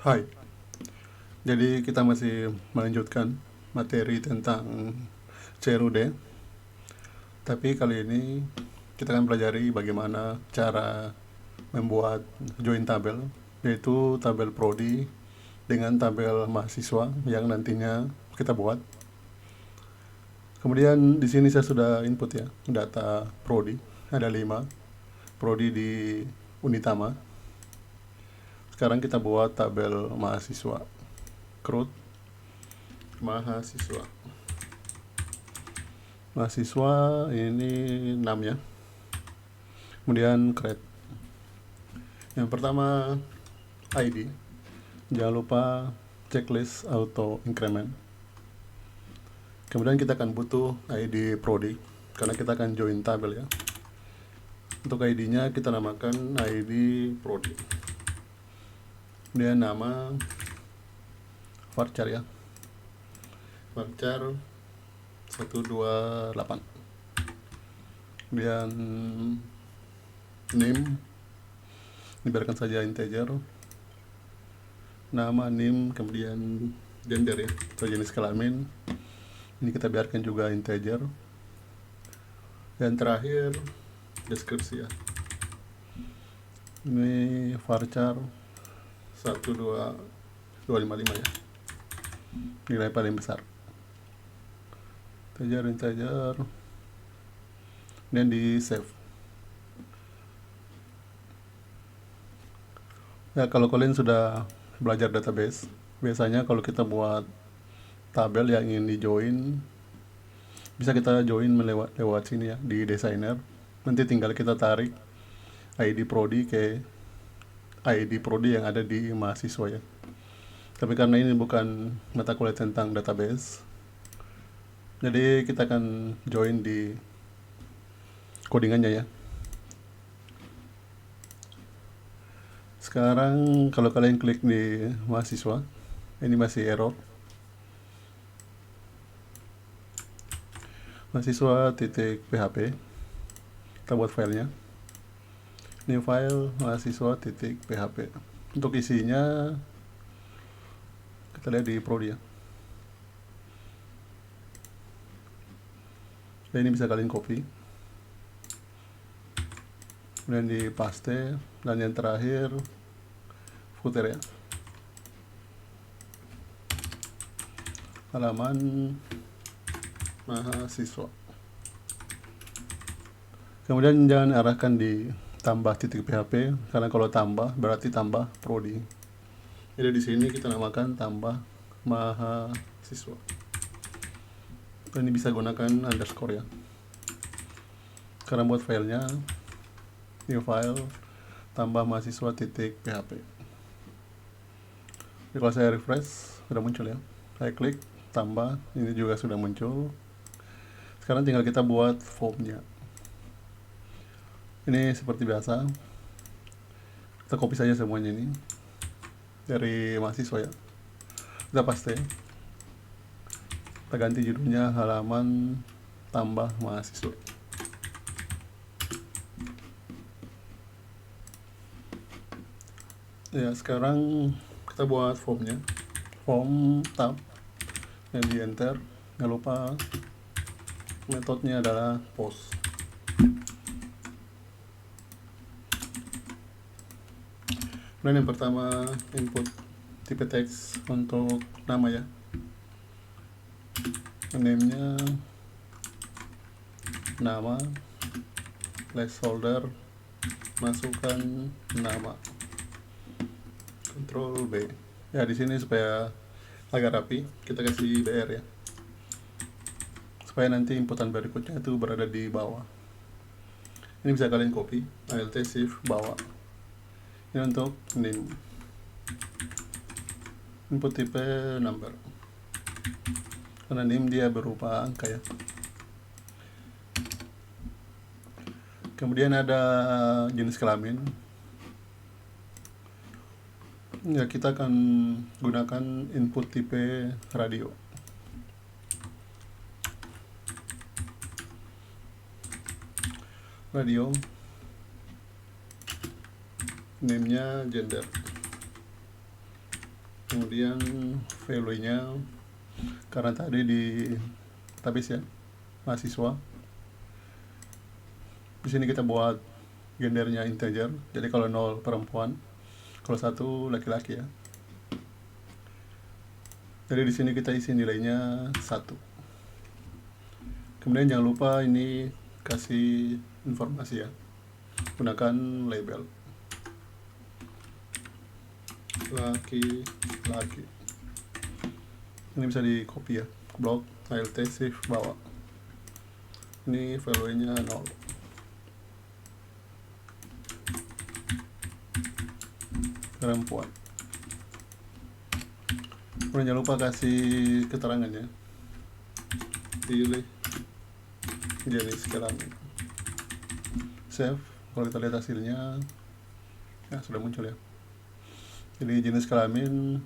Hai, jadi kita masih melanjutkan materi tentang CRUD, tapi kali ini kita akan pelajari bagaimana cara membuat join tabel, yaitu tabel prodi dengan tabel mahasiswa yang nantinya kita buat. Kemudian di sini saya sudah input ya, data prodi, ada 5 prodi di Unitama. Sekarang kita buat tabel mahasiswa, CRUD mahasiswa. Mahasiswa ini 6 ya. Kemudian create. Yang pertama ID. Jangan lupa checklist auto increment. Kemudian kita akan butuh ID prodi karena kita akan join tabel ya. Untuk ID-nya kita namakan ID prodi. Kemudian nama varchar ya. Varchar 128. Kemudian name dibiarkan saja integer, nama, nim, kemudian gender ya, atau jenis kelamin ini kita biarkan juga integer, dan terakhir deskripsi ya, ini varchar 12255 ya, nilai paling besar, integer dan di save ya. Kalau kalian sudah belajar database, biasanya kalau kita buat tabel yang ingin di join, bisa kita join lewat sini ya, di designer. Nanti tinggal kita tarik ID prodi ke ID prodi yang ada di mahasiswa ya. Tapi karena ini bukan mata kuliah tentang database, jadi kita akan join di codingannya ya. Sekarang kalau kalian klik di mahasiswa, ini masih error. Mahasiswa titik php, kita buat filenya. New file mahasiswa titik php. Untuk isinya kita lihat di prodi ya. Dan ini bisa kalian copy, kemudian di paste, dan yang terakhir footer ya, halaman mahasiswa. Kemudian jangan arahkan di tambah titik php, karena kalau tambah berarti tambah prodi. Jadi di sini kita namakan tambah mahasiswa. Dan ini bisa gunakan underscore ya. Karena buat filenya new file tambah mahasiswa titik php. Jadi kalau saya refresh sudah muncul ya. Saya klik tambah, ini juga sudah muncul. Sekarang tinggal kita buat formnya. Ini seperti biasa, kita copy saja semuanya ini dari mahasiswa ya. Kita paste, kita ganti judulnya halaman tambah mahasiswa. Ya, sekarang kita buat formnya, form tab, dan di enter. Jangan lupa metodenya adalah post. Kemudian yang pertama input tipe teks untuk nama ya, name-nya nama, placeholder, masukkan nama, Ctrl B ya. Di sini supaya agak rapi kita kasih BR ya, supaya nanti inputan berikutnya itu berada di bawah. Ini bisa kalian copy, Alt Shift bawah. Ini untuk name, input tipe number, karena name dia berupa angka ya. Kemudian ada jenis kelamin ya, kita akan gunakan input tipe radio. Radio, name-nya gender, kemudian value-nya karena tadi di database ya mahasiswa. Di sini kita buat gendernya integer, jadi kalau 0 perempuan, kalau 1 laki-laki ya. Jadi di sini kita isi nilainya 1. Kemudian jangan lupa ini kasih informasi ya, gunakan label laki-laki. Ini bisa di copy ya, blok alt shift bawah. Ini value-nya 0. Perempuan. Kemudian jangan lupa kasih keterangannya, pilih jenis kelamin, save. Kalau kita lihat hasilnya ya sudah muncul ya. Jadi jenis kelamin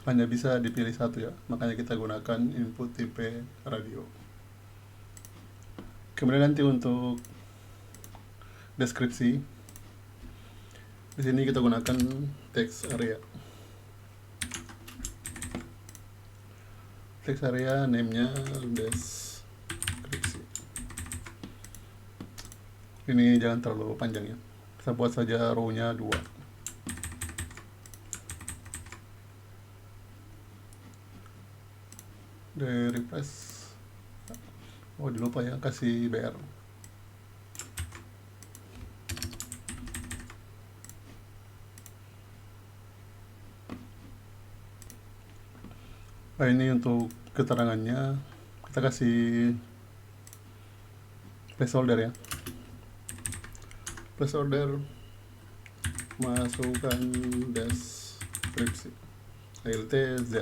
hanya bisa dipilih satu ya, makanya kita gunakan input tipe radio. Kemudian nanti untuk deskripsi, di sini kita gunakan text area. Text area name-nya deskripsi. Ini jangan terlalu panjang ya. Kita buat saja row-nya 2. Dari refresh. Oh, dilupa ya kasih BR. Nah, ini untuk keterangannya kita kasih placeholder ya. Placeholder masukkan deskripsi alt z.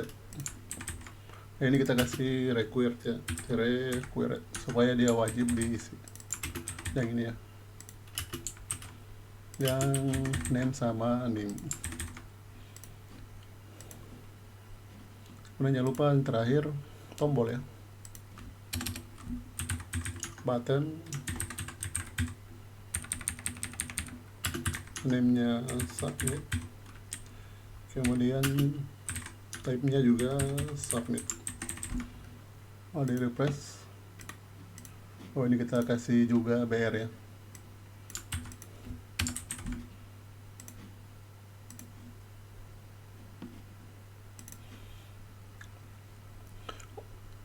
Nah, ini kita kasih required ya, required supaya dia wajib diisi. Yang ini ya, yang name sama name. Kemudian jangan lupa yang terakhir tombol ya, button, name-nya submit, kemudian type-nya juga submit. Oh, di refresh. Oh, ini kita kasih juga BR ya.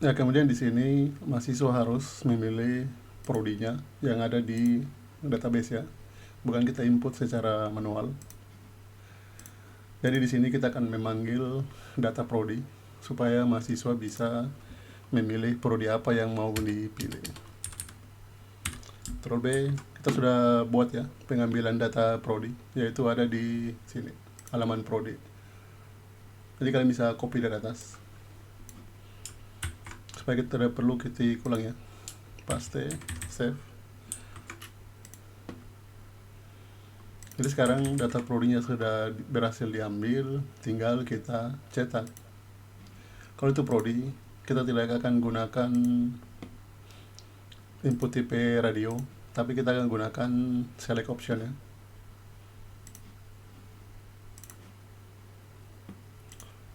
Ya, kemudian di sini mahasiswa harus memilih prodinya yang ada di database ya, bukan kita input secara manual. Jadi di sini kita akan memanggil data prodi supaya mahasiswa bisa memilih prodi apa yang mau dipilih. Ctrl B, kita sudah buat ya pengambilan data prodi, yaitu ada di sini halaman prodi. Jadi kalian bisa copy dari atas supaya kita tidak perlu ketik ulang ya. Paste, save. Jadi sekarang data prodinya sudah berhasil diambil, tinggal kita cetak. Kalau itu prodi, kita tidak akan gunakan input tipe radio, tapi kita akan gunakan select option ya.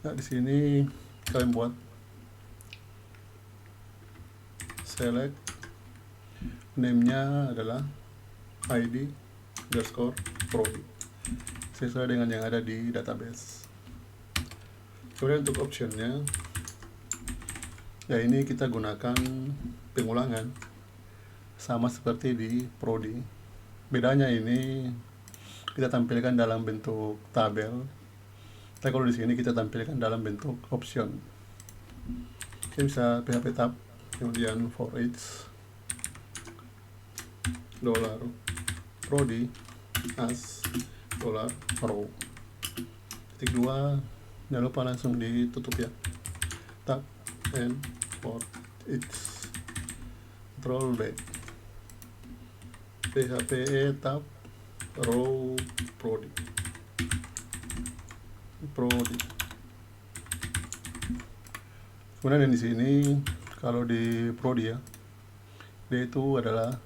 Nah, di sini kalian buat select, name-nya adalah id underscore prodi sesuai dengan yang ada di database. Kemudian untuk optionnya ya, ini kita gunakan pengulangan sama seperti di prodi. Bedanya ini kita tampilkan dalam bentuk tabel, tapi kalau di sini kita tampilkan dalam bentuk option. Kita bisa php tab, kemudian for each dollar prodi as dollar row. Titik 2, jangan lupa langsung ditutup ya, tab and for each. Ctrl B, php tab row prodi. Kemudian di sini kalau di prodi ya, dia itu adalah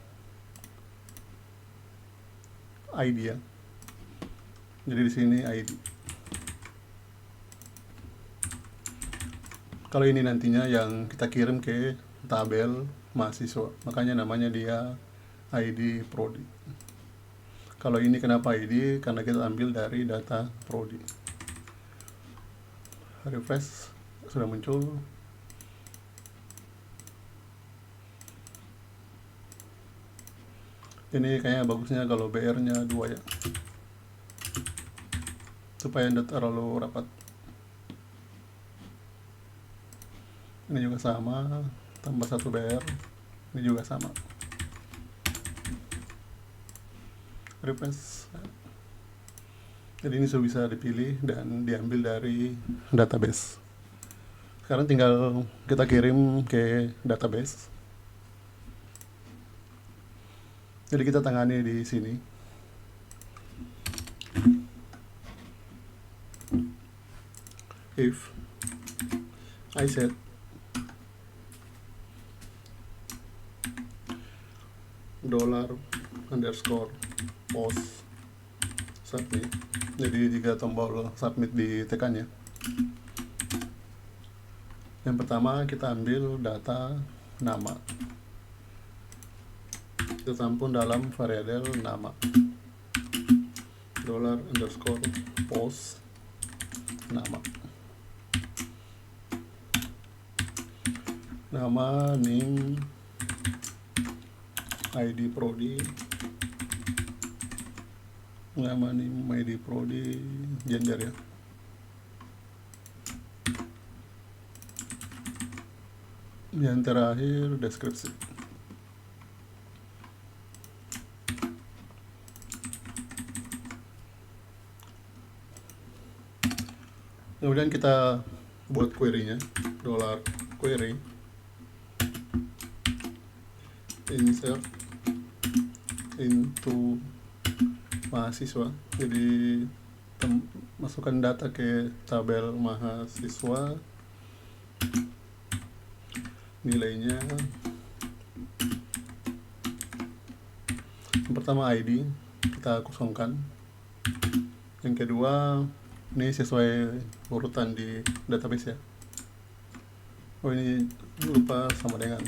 ID ya. Jadi di sini ID. Kalau ini nantinya yang kita kirim ke tabel mahasiswa, makanya namanya dia ID Prodi. Kalau ini kenapa ID? Karena kita ambil dari data Prodi. Refresh, sudah muncul. Ini kayaknya bagusnya kalau BR-nya 2 ya, supaya tidak terlalu rapat. Ini juga sama, tambah 1 BR. Ini juga sama. Refresh. Jadi ini sudah bisa dipilih dan diambil dari database. Sekarang tinggal kita kirim ke database. Jadi kita tangani di sini. If I set $_post submit. Jadi jika tombol submit ditekan ya. Yang pertama kita ambil data nama. Kita tampung dalam variabel nama. $_post nama. Nama, name, ID Prodi, nama, name, ID Prodi, gender ya. Yang terakhir deskripsi. Kemudian kita buat query-nya, $query insert into mahasiswa. Jadi masukkan data ke tabel mahasiswa, nilainya. Yang pertama ID kita kosongkan. Yang kedua, ini sesuai urutan di database ya. Oh, ini lupa sama dengan.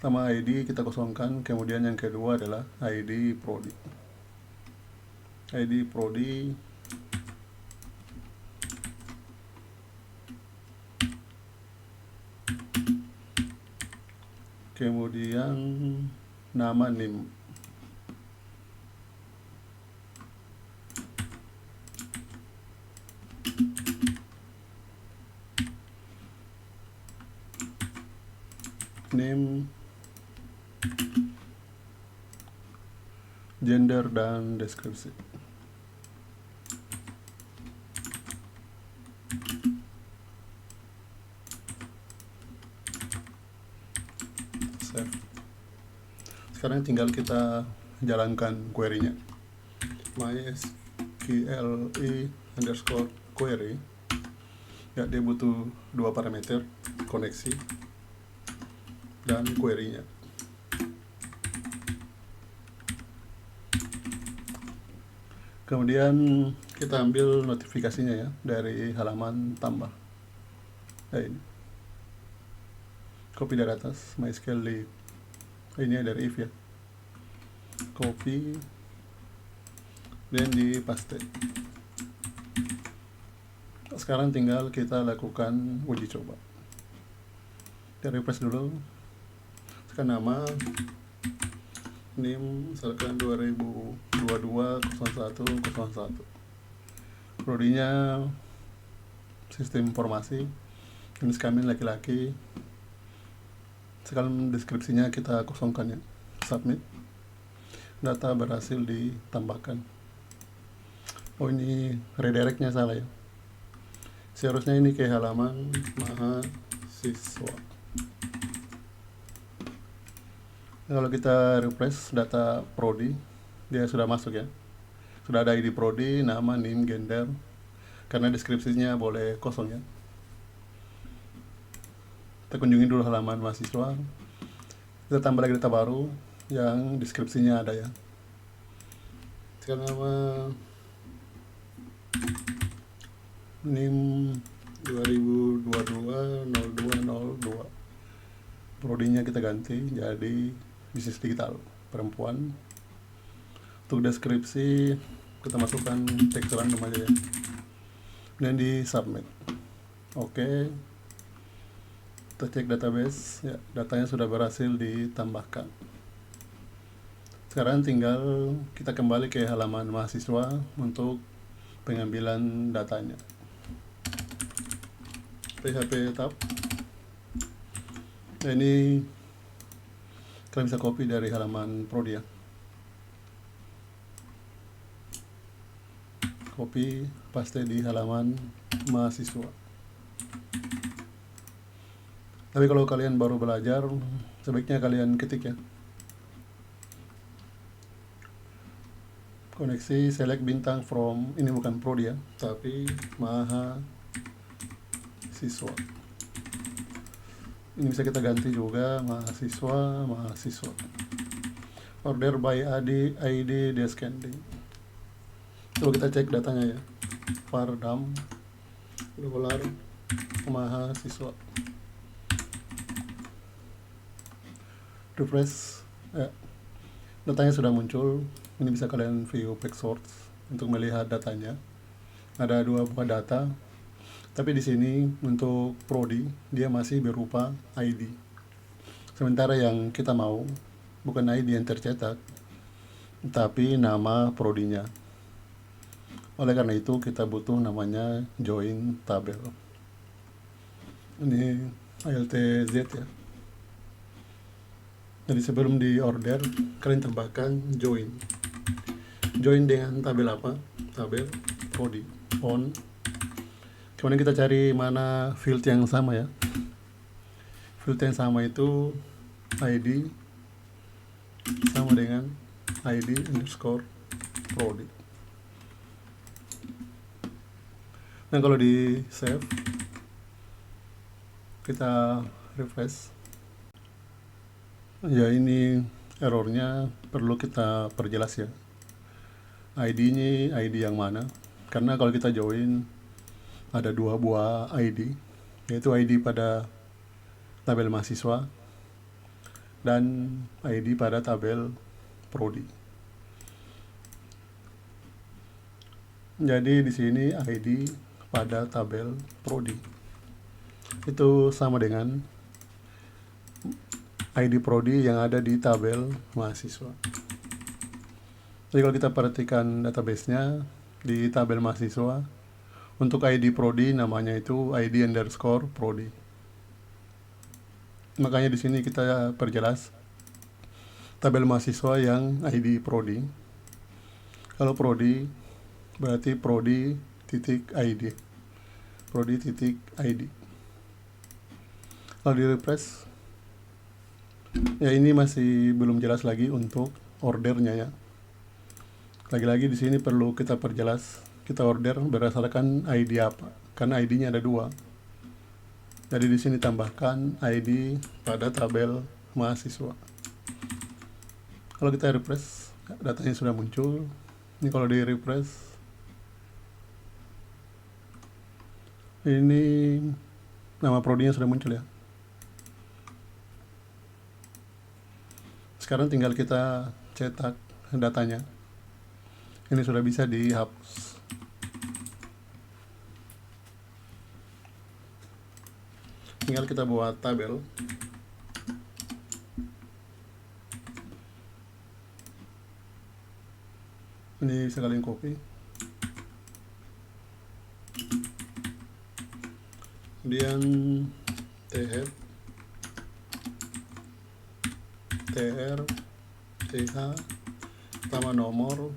Pertama ID kita kosongkan, kemudian yang kedua adalah ID Prodi. ID Prodi kemudian nama, NIM. Name, gender, dan deskripsi. Save. Sekarang tinggal kita jalankan query-nya. MySQLi_query. Ya, dia butuh 2 parameter, koneksi dan query-nya. Kemudian kita ambil notifikasinya ya dari halaman tambah. Ini copy dari atas, MySQL ini dari if ya, copy dan di paste. Sekarang tinggal kita lakukan uji coba. Kita refresh dulu. Sekarang nama, name misalkan 2022-01-01. Prodinya sistem informasi, jenis kelamin laki-laki. Sekarang deskripsinya kita kosongkan ya. Submit. Data berhasil ditambahkan. Oh, ini redirectnya salah ya. Seharusnya ini ke halaman mahasiswa. Kalau kita refresh data Prodi, dia sudah masuk ya. Sudah ada ID Prodi, nama, name, gender. Karena deskripsinya boleh kosong ya. Kita kunjungi dulu halaman mahasiswa. Kita tambah lagi data baru yang deskripsinya ada ya. Sekarang nama NIM 2022-02-02. Prodinya kita ganti jadi bisnis digital perempuan. Untuk deskripsi kita masukkan teks random aja ya, dan di submit. Oke, kita cek database ya, datanya sudah berhasil ditambahkan. Sekarang tinggal kita kembali ke halaman mahasiswa untuk pengambilan datanya. PHP tab. Nah, ini kalian bisa copy dari halaman prodi ya. Copy, paste di halaman mahasiswa. Tapi kalau kalian baru belajar, sebaiknya kalian ketik ya. Koneksi select bintang from, ini bukan prodi ya, tapi mahasiswa. Ini bisa kita ganti juga mahasiswa. Order by ID descending. Coba kita cek datanya ya. Pardam dolar mahasiswa. Refresh ya. Datanya sudah muncul. Ini bisa kalian view page source untuk melihat datanya. Ada 2 buah data. Tapi di sini untuk prodi dia masih berupa ID. Sementara yang kita mau bukan ID yang tercetak, tapi nama prodinya. Oleh karena itu kita butuh namanya join tabel. Ini ALTZ ya. Jadi sebelum di order kalian tambahkan join. Join dengan tabel apa? Tabel prodi on. Kemudian kita cari mana field yang sama ya. Field yang sama itu ID sama dengan ID underscore prodi. Nah, kalau di save kita refresh ya, ini errornya perlu kita perjelas ya. ID-nya ID yang mana? Karena kalau kita join ada 2 buah ID, yaitu ID pada tabel mahasiswa dan ID pada tabel prodi. Jadi di sini ID pada tabel prodi itu sama dengan ID prodi yang ada di tabel mahasiswa. Jadi kalau kita perhatikan database-nya di tabel mahasiswa, untuk ID prodi namanya itu ID underscore prodi. Makanya di sini kita perjelas tabel mahasiswa yang ID prodi. Kalau prodi berarti prodi titik ID. Prodi titik ID. Kalau di refresh ya, ini masih belum jelas lagi untuk ordernya ya. Lagi-lagi di sini perlu kita perjelas, kita order berdasarkan ID apa, karena ID-nya ada 2. Jadi di sini tambahkan ID pada tabel mahasiswa. Kalau kita refresh, datanya sudah muncul. Ini kalau di refresh, ini nama prodinya sudah muncul ya. Sekarang tinggal kita cetak datanya. Ini sudah bisa dihapus. Tinggal kita buat tabel. Ini bisa kalian copy. Kemudian TR, TH, tambah nomor,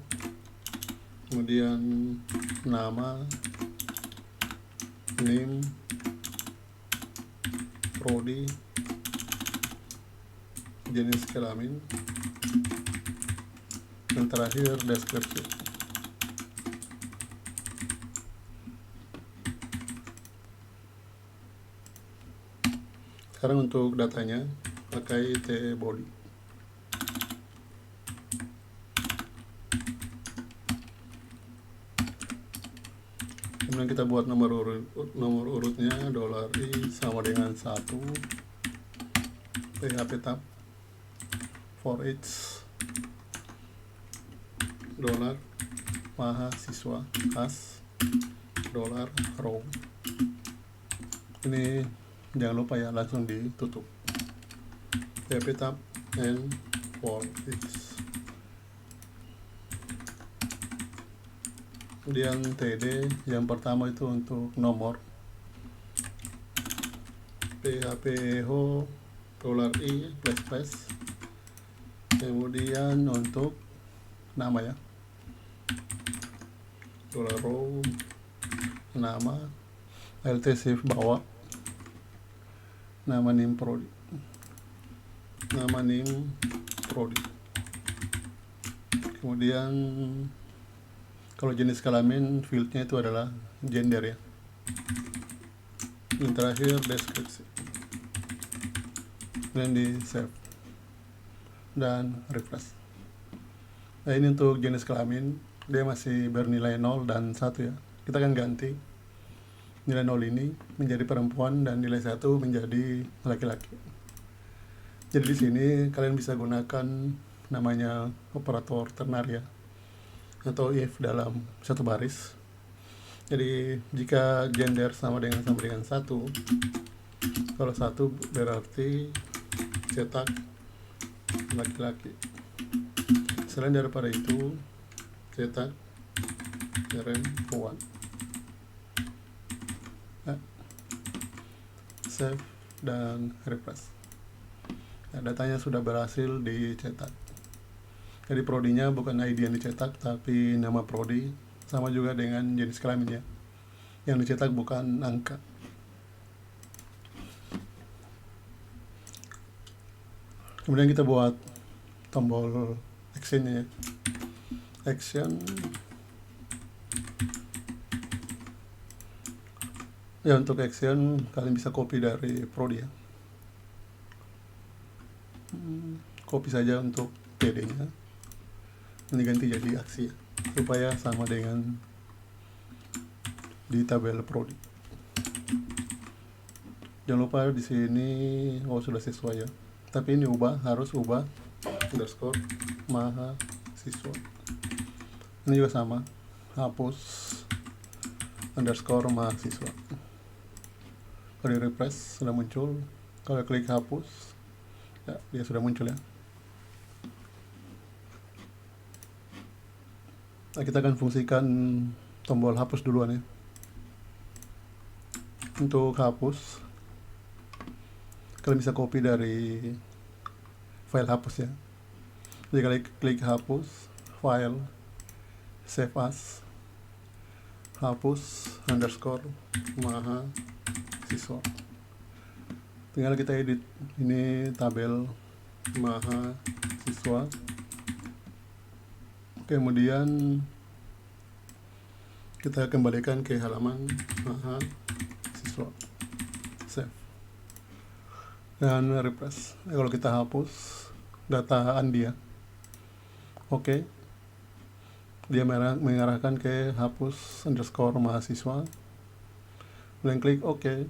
kemudian nama, NIM, prodi, jenis kelamin, dan terakhir deskripsi. Sekarang untuk datanya pakai tbody. Kemudian kita buat nomor urutnya $i sama dengan 1, PHP tab for each dolar mahasiswa as dolar row. Ini jangan lupa ya, langsung ditutup PHP tab and for each. Kemudian TD yang pertama itu untuk nomor, PHP ho $i plus. Kemudian untuk nama ya, $row, nama, LT shift bawah, nama NIM prodi, kemudian kalau jenis kelamin fieldnya itu adalah gender ya. Yang terakhir deskripsi, dan di save dan refresh. Nah, ini untuk jenis kelamin, dia masih bernilai 0 dan 1 ya. Kita akan ganti nilai 0 ini menjadi perempuan dan nilai 1 menjadi laki-laki. Jadi di sini kalian bisa gunakan namanya operator ternary ya, atau if dalam satu baris. Jadi jika gender sama dengan 1, kalau 1 berarti cetak laki-laki. Selain daripada itu, cetak perempuan. Nah, save dan refresh. Nah, datanya sudah berhasil dicetak. Jadi prodinya bukan ID yang dicetak, tapi nama prodi, sama juga dengan jenis kelaminnya. Yang dicetak bukan angka. Kemudian kita buat tombol actionnya ya. Action ya, untuk action kalian bisa copy dari prodi ya. Copy saja untuk TD nya, ini ganti jadi aksi ya, supaya sama dengan di tabel prodi. Jangan lupa di sini sudah sesuai ya, tapi ini harus ubah underscore mahasiswa. Ini juga sama, hapus underscore mahasiswa. Kalau di refresh sudah muncul, kalau klik hapus ya, dia sudah muncul ya. Nah, kita akan fungsikan tombol hapus duluan ya. Untuk hapus, kalian bisa copy dari file hapus ya. Jadi kalian klik hapus, file, save as, hapus underscore mahasiswa. Tinggal kita edit ini tabel mahasiswa. Kemudian kita kembalikan ke halaman mahasiswa, save dan refresh. Kalau kita hapus data Andi ya, oke, dia mengarahkan ke hapus underscore mahasiswa. Kemudian klik oke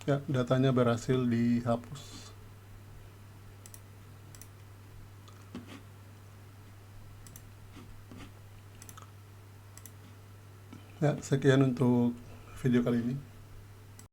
ya, datanya berhasil dihapus. Ya, sekian untuk video kali ini.